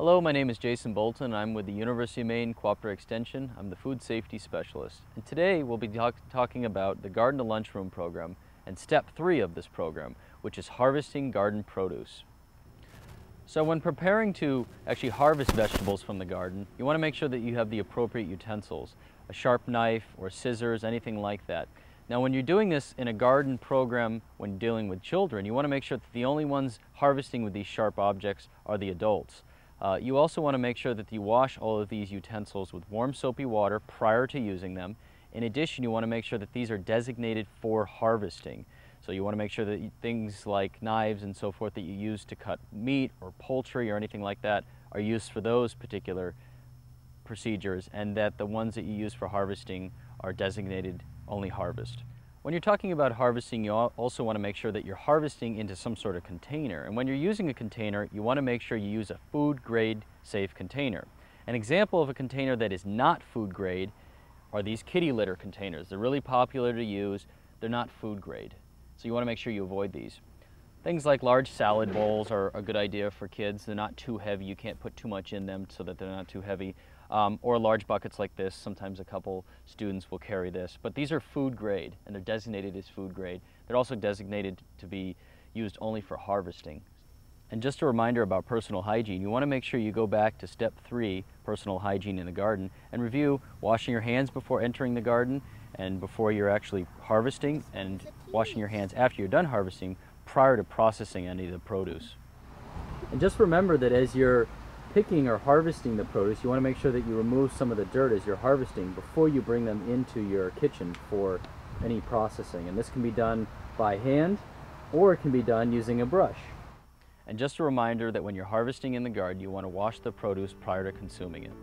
Hello, my name is Jason Bolton. I'm with the University of Maine Cooperative Extension. I'm the Food Safety Specialist. And today we'll be talking about the Garden to Lunchroom program and step 3 of this program, which is harvesting garden produce. So when preparing to actually harvest vegetables from the garden, you want to make sure that you have the appropriate utensils, a sharp knife or scissors, anything like that. Now when you're doing this in a garden program when dealing with children, you want to make sure that the only ones harvesting with these sharp objects are the adults. You also want to make sure that you wash all of these utensils with warm soapy water prior to using them. In addition, you want to make sure that these are designated for harvesting. So you want to make sure that things like knives and so forth that you use to cut meat or poultry or anything like that are used for those particular procedures, and that the ones that you use for harvesting are designated only harvest. When you're talking about harvesting, you also want to make sure that you're harvesting into some sort of container. And when you're using a container, you want to make sure you use a food grade safe container. An example of a container that is not food grade are these kitty litter containers. They're really popular to use. They're not food grade. So you want to make sure you avoid these. Things like large salad bowls are a good idea for kids. They're not too heavy. You can't put too much in them so that they're not too heavy. Or large buckets like this. Sometimes a couple students will carry this. But these are food grade, and they're designated as food grade. They're also designated to be used only for harvesting. And just a reminder about personal hygiene, you want to make sure you go back to step 3, personal hygiene in the garden, and review washing your hands before entering the garden and before you're actually harvesting, and washing your hands after you're done harvesting prior to processing any of the produce. And just remember that as you're picking or harvesting the produce, you want to make sure that you remove some of the dirt as you're harvesting before you bring them into your kitchen for any processing. And this can be done by hand, or it can be done using a brush. And just a reminder that when you're harvesting in the garden, you want to wash the produce prior to consuming it.